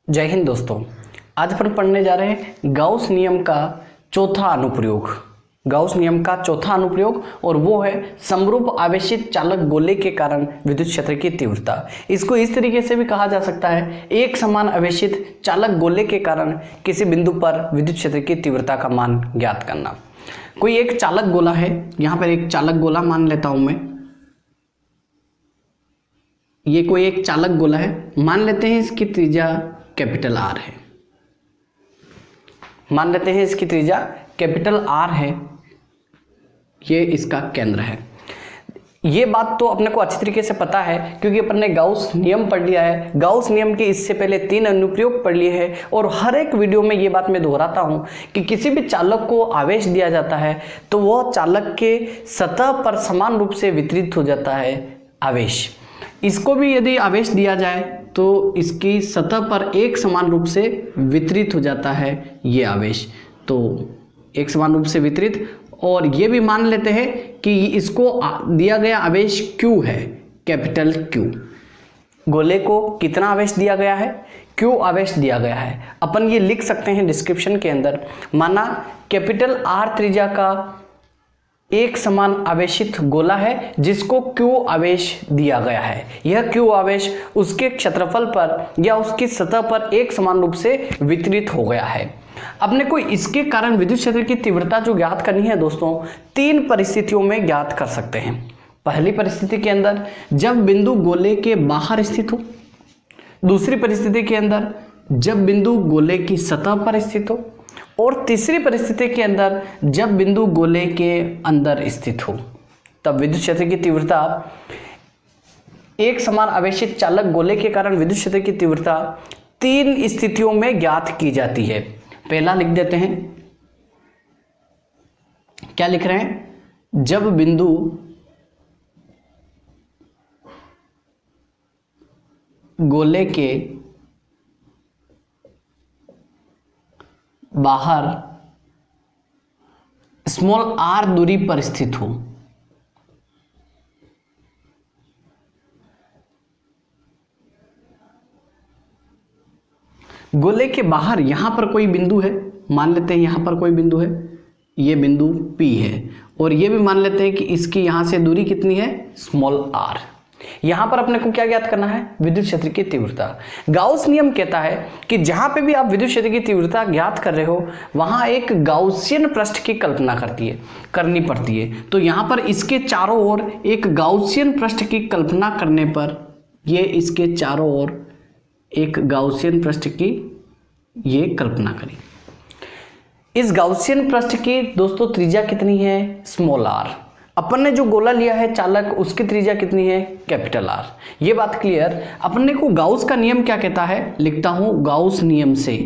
जय हिंद दोस्तों। आज अपन पढ़ने जा रहे हैं गाउस नियम का चौथा अनुप्रयोग। गाउस नियम का चौथा अनुप्रयोग और वो है समरूप आवेशित चालक गोले के कारण विद्युत क्षेत्र की तीव्रता। इसको इस तरीके से भी कहा जा सकता है, एक समान आवेशित चालक गोले के कारण किसी बिंदु पर विद्युत क्षेत्र की तीव्रता का मान ज्ञात करना। कोई एक चालक गोला है, यहाँ पर एक चालक गोला मान लेता हूं मैं। ये कोई एक चालक गोला है, मान लेते हैं इसकी त्रिज्या कैपिटल आर है। मान लेते हैं इसकी त्रिज्या कैपिटल आर है, ये इसका केंद्र है। ये बात तो अपने को अच्छी तरीके से पता है क्योंकि अपन ने गाउस नियम पढ़ लिया है। गाउस नियम के इससे पहले 3 अनुप्रयोग पढ़ लिए हैं और हर एक वीडियो में ये बात मैं दोहराता हूं कि किसी भी चालक को आवेश दिया जाता है तो वह चालक के सतह पर समान रूप से वितरित हो जाता है आवेश। इसको भी यदि आवेश दिया जाए तो इसकी सतह पर एक समान रूप से वितरित हो जाता है ये आवेश, तो एक समान रूप से वितरित। और ये भी मान लेते हैं कि इसको दिया गया आवेश Q है, कैपिटल Q। गोले को कितना आवेश दिया गया है? Q आवेश दिया गया है। अपन ये लिख सकते हैं डिस्क्रिप्शन के अंदर, माना कैपिटल R त्रिज्या का एक समान आवेशित गोला है जिसको Q आवेश दिया गया है। यह Q आवेश उसके क्षेत्रफल पर या उसकी सतह पर एक समान रूप से वितरित हो गया है। अपने को इसके कारण विद्युत क्षेत्र की तीव्रता जो ज्ञात करनी है दोस्तों, 3 परिस्थितियों में ज्ञात कर सकते हैं। पहली परिस्थिति के अंदर जब बिंदु गोले के बाहर स्थित हो, दूसरी परिस्थिति के अंदर जब बिंदु गोले की सतह पर स्थित हो, और तीसरी परिस्थिति के अंदर जब बिंदु गोले के अंदर स्थित हो। तब विद्युत क्षेत्र की तीव्रता एक समान आवेशित चालक गोले के कारण विद्युत क्षेत्र की तीव्रता 3 स्थितियों में ज्ञात की जाती है। पहला लिख देते हैं, क्या लिख रहे हैं? जब बिंदु गोले के बाहर स्मॉल r दूरी पर स्थित हो। गोले के बाहर यहां पर कोई बिंदु है, मान लेते हैं यहां पर कोई बिंदु है, ये बिंदु P है, और ये भी मान लेते हैं कि इसकी यहां से दूरी कितनी है? Small r। यहां पर अपने को क्या ज्ञात करना है? विद्युत क्षेत्र की तीव्रता। गाउस नियम कहता है कि जहां पे भी आप विद्युत क्षेत्र की तीव्रता ज्ञात कर रहे हो वहां एक गाउसियन पृष्ठ की कल्पना करनी पड़ती है। तो यहां पर इसके चारों ओर एक गाउसियन पृष्ठ की कल्पना करने पर ये इसके चारों ओर एक गाउसियन पृष्ठ की ये कल्पना करी। इस गाउसियन पृष्ठ की दोस्तों त्रिज्या कितनी है? Small r। अपन ने जो गोला लिया है चालक, उसकी त्रिज्या कितनी है? Capital R। ये बात क्लियर। अपन को गाउस का नियम क्या कहता है? लिखता हूं गाउस नियम से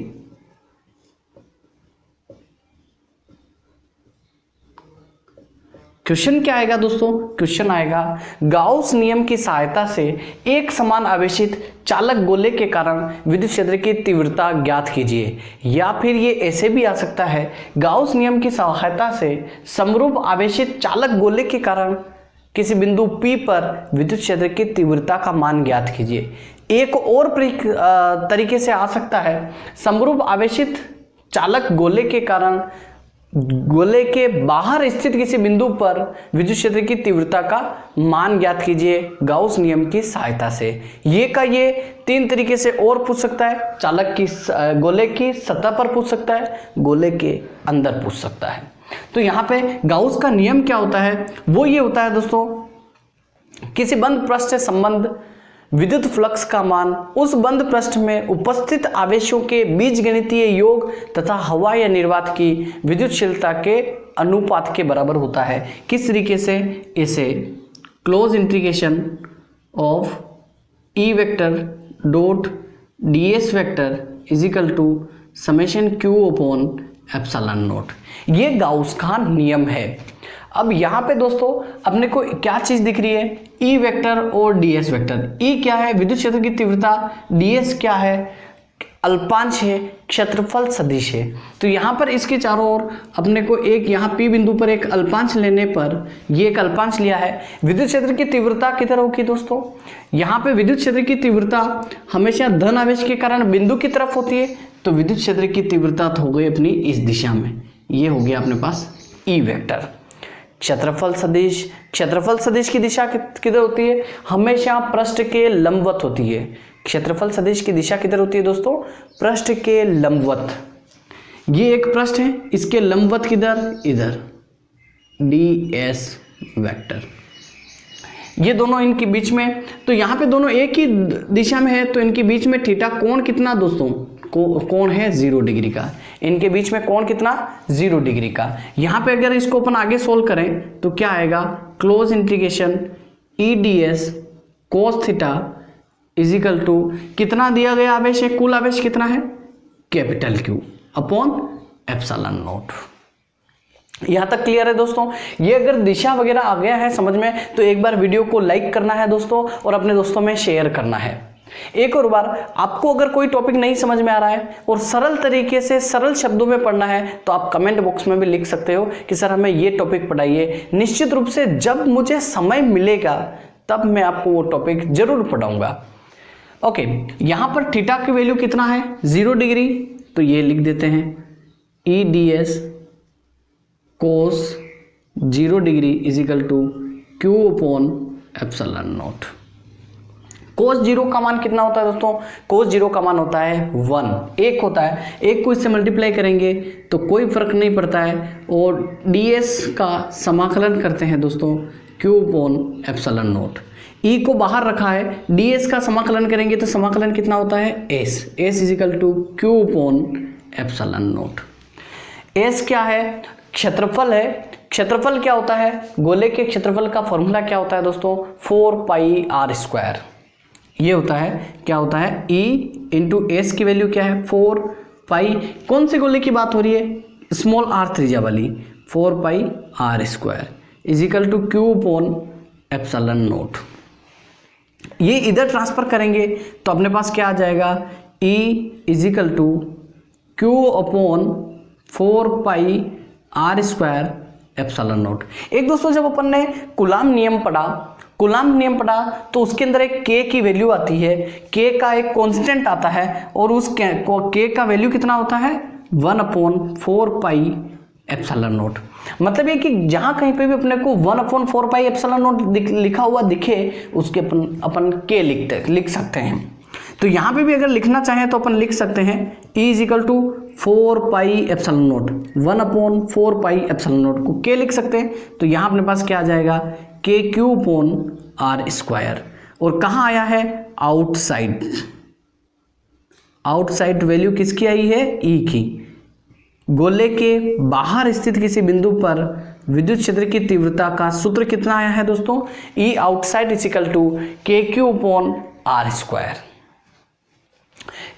क्वेश्चन क्या आएगा दोस्तों? क्वेश्चन आएगा गाउस नियम की सहायता से एक समान आवेशित चालक गोले के कारण विद्युत क्षेत्र की तीव्रता ज्ञात कीजिए। या फिर ये ऐसे भी आ सकता है, गाउस नियम की सहायता से समरूप आवेशित चालक गोले के कारण किसी बिंदु P पर विद्युत क्षेत्र की तीव्रता का मान ज्ञात कीजिए। एक और तरीके से आ सकता है, समरूप आवेशित चालक गोले के कारण गोले के बाहर स्थित किसी बिंदु पर विद्युत क्षेत्र की तीव्रता का मान ज्ञात कीजिए गाउस नियम की सहायता से। ये 3 तरीके से और पूछ सकता है। चालक की गोले की सतह पर पूछ सकता है, गोले के अंदर पूछ सकता है। तो यहाँ पे गाउस का नियम क्या होता है? वो ये होता है दोस्तों, किसी बंद पृष्ठ से संबंध विद्युत फ्लक्स का मान उस बंद पृष्ठ में उपस्थित आवेशों के बीजगणितीय योग तथा हवा या निर्वात की विद्युतशीलता के अनुपात के बराबर होता है। किस तरीके से? इसे close integration of E vector dot ds vector is equal to summation Q upon epsilon naught. ये गाउस का नियम है। अब यहाँ पे दोस्तों अपने को क्या चीज दिख रही है? E वेक्टर और ds वेक्टर। E क्या है? विद्युत क्षेत्र की तीव्रता। ds क्या है? अल्पांश है, क्षेत्रफल सदिश है। तो यहाँ पर इसके चारों ओर अपने को एक यहाँ P बिंदु पर एक अल्पांश लेने पर, ये एक अल्पांश लिया है। विद्युत क्षेत्र की तीव्रता किधर होगी दोस्तों? यहाँ पे विद्युत क्षेत्र की तीव्रता हमेशा धन आवेश के कारण बिंदु की तरफ होती है, तो विद्युत क्षेत्र की तीव्रता तो हो गई अपनी इस दिशा में, ये हो गया अपने पास E वेक्टर। क्षेत्रफल सदिश की दिशा किधर होती है? हमेशा पृष्ठ के लंबवत होती है। क्षेत्रफल सदिश की दिशा किधर होती है दोस्तों? पृष्ठ के लंबवत। ये एक पृष्ठ है, इसके लंबवत किधर? इधर, ds वेक्टर। ये दोनों इनके बीच में, तो यहाँ पे दोनों एक ही दिशा में है, तो इनके बीच में थीटा कोण कितना दोस्तों? कोण है 0 डिग्री का। इनके बीच में कोण कितना? 0 डिग्री का। यहाँ पे अगर इसको अपन आगे सोल्व करें तो क्या आएगा? Close integration E ds cos theta is equal to कितना दिया गया आवेश है? कुल आवेश कितना है? Capital Q upon epsilon naught. यहां तक क्लियर है दोस्तों? ये अगर दिशा वगैरह आ गया है समझ में तो एक बार वीडियो को लाइक करना है दोस्तों और अपने दोस्तों में शेयर करना है। एक और बार आपको अगर कोई टॉपिक नहीं समझ में आ रहा है और सरल तरीके से सरल शब्दों में पढ़ना है तो आप कमेंट बॉक्स में भी लिख सकते हो कि सर हमें ये टॉपिक पढ़ाइए। निश्चित रूप से जब मुझे समय मिलेगा तब मैं आपको वो टॉपिक जरूर पढ़ाऊंगा। ओके, यहां पर थीटा की वैल्यू कितना है? 0 डिग्री, तो ये लिख देते हैं E ds cos 0 degree is equal to Q upon epsilon naught. cos 0 का मान कितना होता है दोस्तों? cos 0 का मान होता है 1, एक होता है। एक को इससे मल्टीप्लाई करेंगे तो कोई फर्क नहीं पड़ता है, और ds का समाकलन करते हैं दोस्तों Q upon epsilon not. E को बाहर रखा है, ds का समाकलन करेंगे तो समाकलन कितना होता है? s is equal to Q upon epsilon naught. s क्या है? क्षेत्रफल है। क्षेत्रफल क्या होता है? गोले के क्षेत्रफल का फॉर्मूला क्या होता है दोस्तों? 4 पाई r स्क्वायर। ये होता है, क्या होता है? E इंटू एस की वैल्यू क्या है? 4 पाई। कौन से गोले की बात हो रही है? स्मॉल r त्रिज्या वाली। 4 pi r square is equal to Q upon epsilon naught. ये इधर ट्रांसफर करेंगे तो अपने पास क्या आ जाएगा? E is equal to Q upon 4 pi r square epsilon naught. एक दोस्तों जब अपन ने कूलाम नियम पढ़ा तो उसके अंदर एक k की वैल्यू आती है, k का एक कांस्टेंट आता है और उस k का वैल्यू कितना होता है? 1 अपॉन 4 पाई एप्सिलॉन नॉट। मतलब ये कि जहां कहीं पे भी अपने को 1 अपॉन 4 पाई एप्सिलॉन नॉट लिखा हुआ दिखे उसके अपन k लिख सकते हैं। तो यहाँ पे भी अगर लिखना चाहें तो अपन लिख सकते हैं E is equal to 4 pi epsilon naught, 1 upon 4 pi epsilon naught को k लिख सकते हैं। तो यहाँ अपने पास क्या आ जाएगा? के क्यू अपॉन r स्क्वायर। और कहाँ आया है? आउटसाइड। आउटसाइड वैल्यू किसकी आई है? E की। गोले के बाहर स्थित किसी बिंदु पर विद्युत क्षेत्र की तीव्रता का सूत्र कितना आया है दोस्तों? E आउटसाइड इजिकल टू के Q upon r square.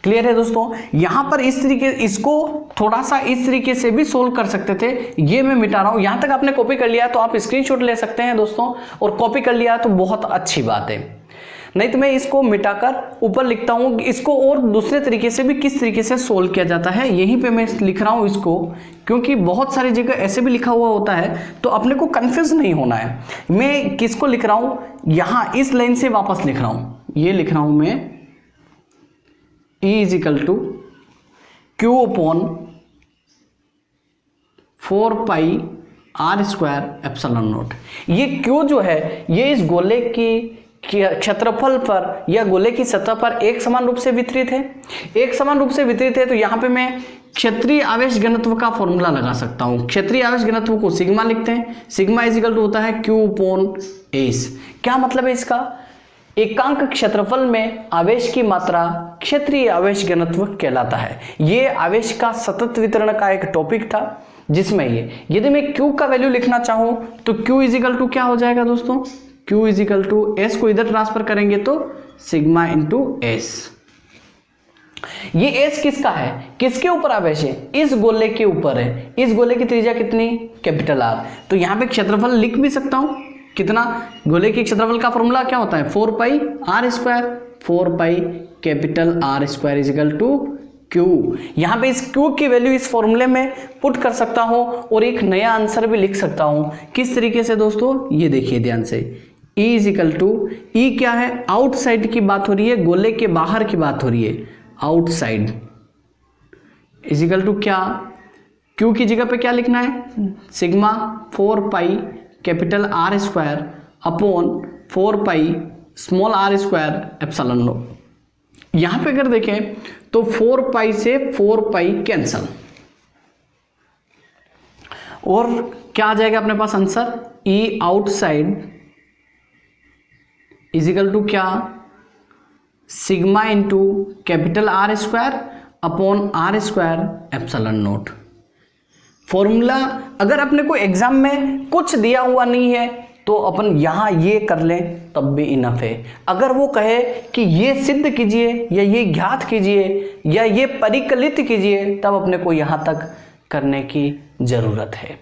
Clear है दोस्तों? यहां पर इसको थोड़ा सा इस तरीके से भी सोल्व कर सकते थे। ये मैं मिटा रहा हूं। यहां तक आपने कॉपी कर लिया तो आप स्क्रीनशॉट ले सकते हैं दोस्तों, और कॉपी कर लिया तो बहुत अच्छी बात है। नहीं तो मैं इसको मिटाकर ऊपर लिखता हूं इसको, और दूसरे तरीके से भी किस तरीके से सोल्व किया जाता है यहीं पे मैं लिख रहा हूं इसको, क्योंकि बहुत सारी जगह ऐसे भी लिखा हुआ होता है तो अपने को कंफ्यूज नहीं होना है। मैं किसको लिख रहा हूं? यहां इस लाइन से वापस लिख रहा हूं। ये लिख रहा हूं मैं E is equal to Q upon 4 pi r square epsilon naught. ये Q जो है ये इस गोले की क्षेत्रफल पर या गोले की सतह पर एक समान रूप से वितरित है। एक समान रूप से वितरित है तो यहाँ पे मैं क्षेत्रीय आवेश घनत्व का फॉर्मूला लगा सकता हूँ। क्षेत्रीय आवेश घनत्व को सिग्मा लिखते हैं। सिग्मा इजिकल टू होता है Q अपॉन एस। क्या मतलब है इसका? एकांक क्षेत्रफल में आवेश की मात्रा क्षेत्रीय आवेश घनत्व कहलाता है। ये आवेश का सतत वितरण का एक टॉपिक था जिसमें यदि मैं Q का वैल्यू लिखना चाहूं तो Q इजिकल टू क्या हो जाएगा दोस्तों? Q इजिकल टू S को इधर ट्रांसफर करेंगे तो सिग्मा इंटू S। ये S किसका है? किसके ऊपर आवेश है? इस गोले के ऊपर है। इस गोले की त्रिज्या कितनी? Capital R। तो यहां पे क्षेत्रफल लिख भी सकता हूं। कितना? गोले के क्षेत्रफल का फॉर्मूला क्या होता है? 4 pi r square. 4 pi capital R square is equal to Q। यहाँ पे इस Q की वैल्यू इस फॉर्मूले में पुट कर सकता हूँ और एक नया आंसर भी लिख सकता हूँ। किस तरीके से दोस्तों, ये देखिए ध्यान से, E इजिकल टू, E क्या है, आउटसाइड की बात हो रही है, गोले के बाहर की बात हो रही है, आउटसाइड इजिकल टू क्या, Q की जगह पे क्या लिखना है, sigma 4 pi capital R square upon 4 pi small r square epsilon naught. यहां पे अगर देखें तो 4 पाई से 4 पाई कैंसल, और क्या आ जाएगा अपने पास answer, E outside is equal to क्या, sigma into capital R square upon R square epsilon not. Formula अगर अपने को एग्जाम में कुछ दिया हुआ नहीं है तो अपन यहां ये कर लें तब भी इनफ है। अगर वो कहे कि ये सिद्ध कीजिए या ये ज्ञात कीजिए या ये परिकलित कीजिए, तब अपने को यहां तक करने की जरूरत है।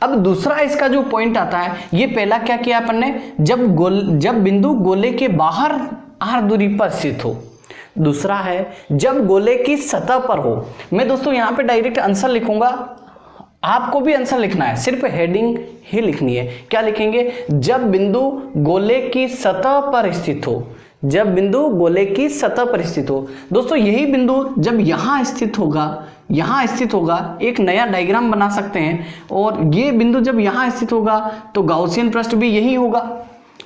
अब दूसरा इसका जो पॉइंट आता है, ये पहला क्या किया अपन ने, जब बिंदु गोले के बाहर r दूरी पर स्थित हो। दूसरा है जब गोले की सतह पर हो। मैं दोस्तों यहां पे डायरेक्ट आंसर लिखूंगा, आपको भी आंसर लिखना है, सिर्फ हेडिंग ही लिखनी है। क्या लिखेंगे, जब बिंदु गोले की सतह पर स्थित हो, जब बिंदु गोले की सतह पर स्थित हो। दोस्तों यही बिंदु जब यहां स्थित होगा, यहां स्थित होगा, एक नया डायग्राम बना सकते हैं, और ये बिंदु जब यहां स्थित होगा तो गाउसियन पृष्ठ भी यही होगा,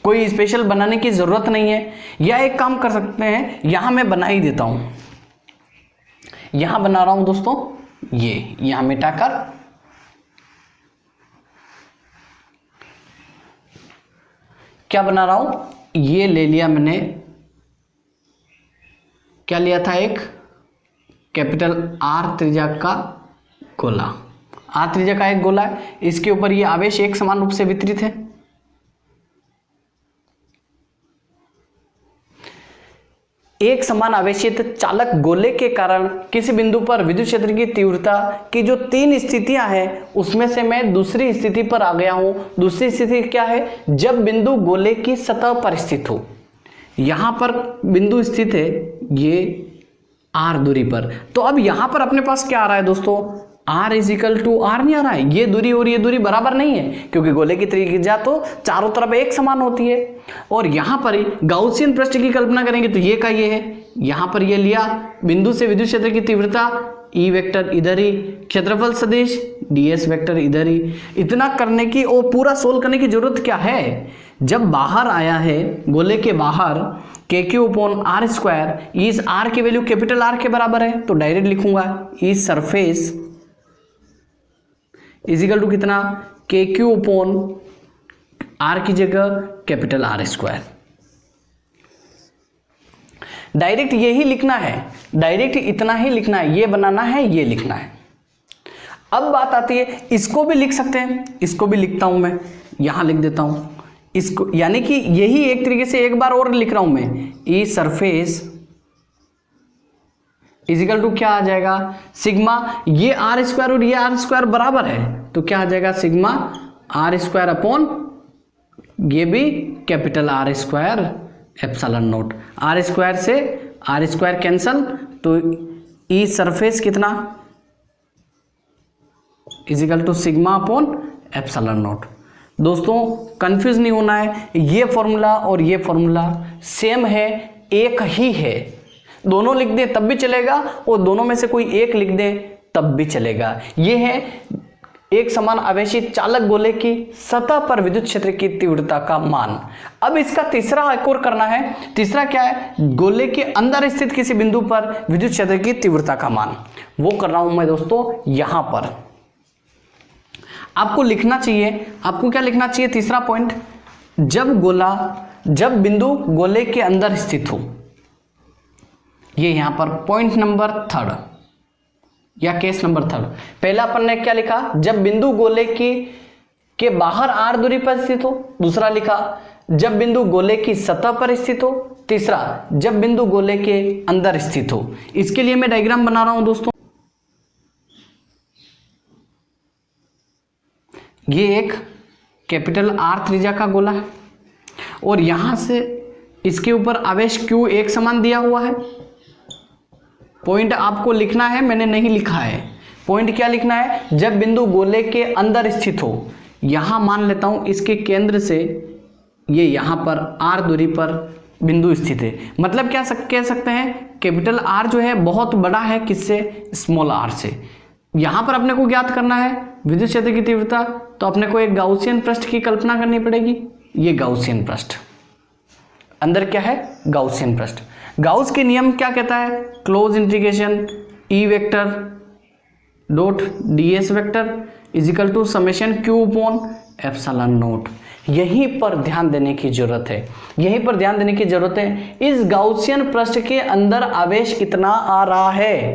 कोई स्पेशल बनाने की जरूरत नहीं है। या एक काम कर सकते हैं, यहां मैं बना ही देता हूं, यहां बना रहा हूं दोस्तों, ये यहां मिटाकर क्या बना रहा हूं, ये ले लिया मैंने, क्या लिया था, एक कैपिटल R त्रिज्या का गोला, R त्रिज्या का एक गोला है, इसके ऊपर ये आवेश एक समान रूप से वितरित है। एक समान आवेशित चालक गोले के कारण किसी बिंदु पर विद्युत क्षेत्र की तीव्रता की जो 3 स्थितियां हैं, उसमें से मैं दूसरी स्थिति पर आ गया हूं। दूसरी स्थिति क्या है, जब बिंदु गोले की सतह पर स्थित हो। यहां पर बिंदु स्थित है ये r दूरी पर, तो अब यहां पर अपने पास क्या आ रहा है दोस्तों, r इजिकल टू r नहीं आ रहा है, ये दूरी और ये दूरी बराबर नहीं है, क्योंकि गोले की त्रिज्या तो चारों तरफ एक समान होती है। और यहां पर गाउसियन पृष्ठ की कल्पना करेंगे तो ये का ये है, यहां पर ये लिया, बिंदु से विद्युत क्षेत्र की तीव्रता E वेक्टर इधर ही, क्षेत्रफल सदिश ds वेक्टर इधर ही। इतना करने की और पूरा सोल्व करने की जरूरत क्या है, जब बाहर आया है गोले के बाहर KQ अपॉन R स्क्वायर, इस R की वैल्यू कैपिटल R के बराबर है, तो डायरेक्ट लिखूंगा इस सरफेस इजिकल टू कितना, KQ अपॉन R की जगह कैपिटल R स्क्वायर। डायरेक्ट यही लिखना है, डायरेक्ट इतना ही लिखना है, ये बनाना है, ये लिखना है। अब बात आती है, इसको भी लिख सकते हैं, इसको भी लिखता हूं मैं, यहां लिख देता हूं इसको, यानी कि यही एक तरीके से एक बार और लिख रहा हूं मैं, ई सरफेस इजिकल टू क्या आ जाएगा, सिग्मा, ये R स्क्वायर और ये R स्क्वायर बराबर है, तो क्या आ जाएगा, सिग्मा R स्क्वायर अपॉन ये भी capital R square epsilon naught. R square से R स्क्वायर कैंसल, तो ई सरफेस कितना is equal to sigma upon epsilon naught. दोस्तों कंफ्यूज नहीं होना है, ये फॉर्मूला और ये फॉर्मूला सेम है, एक ही है, दोनों लिख दें तब भी चलेगा और दोनों में से कोई एक लिख दें तब भी चलेगा। ये है एक समान आवेशित चालक गोले की सतह पर विद्युत क्षेत्र की तीव्रता का मान। अब इसका तीसरा एक और करना है, तीसरा क्या है, गोले के अंदर स्थित किसी बिंदु पर विद्युत क्षेत्र की तीव्रता का मान, वो कर रहा हूं मैं दोस्तों यहां पर। आपको लिखना चाहिए, आपको क्या लिखना चाहिए, तीसरा पॉइंट, जब बिंदु गोले के अंदर स्थित हो, ये यहां पर पॉइंट नंबर 3 या केस नंबर 3। पहला अपन ने क्या लिखा, जब बिंदु गोले के बाहर r दूरी पर स्थित हो। दूसरा लिखा जब बिंदु गोले की सतह पर स्थित हो। तीसरा जब बिंदु गोले के अंदर स्थित हो। इसके लिए मैं डायग्राम बना रहा हूं दोस्तों, ये एक कैपिटल R त्रिज्या का गोला है और यहां से इसके ऊपर आवेश Q एक समान दिया हुआ है पॉइंट आपको लिखना है, मैंने नहीं लिखा है। पॉइंट क्या लिखना है, जब बिंदु गोले के अंदर स्थित हो, यहां मान लेता हूं इसके केंद्र से ये यहां पर r दूरी पर बिंदु स्थित है। मतलब क्या कह सकते हैं, कैपिटल R जो है बहुत बड़ा है किससे, स्मॉल r से। यहां पर अपने को ज्ञात करना है विद्युत क्षेत्र की तीव्रता, तो अपने को एक गाउसियन पृष्ठ की कल्पना करनी पड़ेगी। ये गाउसियन पृष्ठ, अंदर क्या है, गाउसियन पृष्ठ। गाउस के नियम क्या कहता है, close integration E vector dot ds vector is equal to summation q upon epsilon naught. यहीं पर ध्यान देने की जरूरत है, यहीं पर ध्यान देने की जरूरत है। इस गाउसियन पृष्ठ के अंदर आवेश कितना आ रहा है,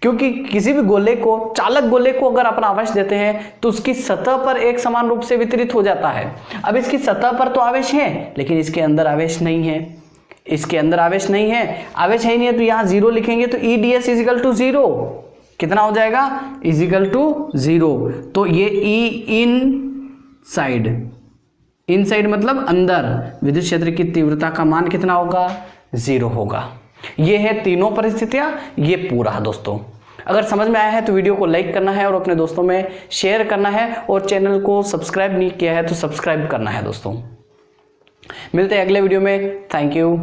क्योंकि किसी भी गोले को, चालक गोले को अगर अपन आवेश देते हैं तो उसकी सतह पर एक समान रूप से वितरित हो जाता है। अब इसकी सतह पर तो आवेश है, लेकिन इसके अंदर आवेश नहीं है, इसके अंदर आवेश नहीं है, आवेश है ही नहीं है, तो यहाँ 0 लिखेंगे तो E ds इजिकल टू 0 कितना हो जाएगा, इजिकल टू 0। तो ये E इन साइड मतलब अंदर, विद्युत क्षेत्र की तीव्रता का मान कितना होगा, 0 होगा। ये है तीनों परिस्थितियां, ये पूरा है दोस्तों। अगर समझ में आया है तो वीडियो को लाइक करना है और अपने दोस्तों में शेयर करना है, और चैनल को सब्सक्राइब नहीं किया है तो सब्सक्राइब करना है दोस्तों। मिलते हैं अगले वीडियो में, थैंक यू।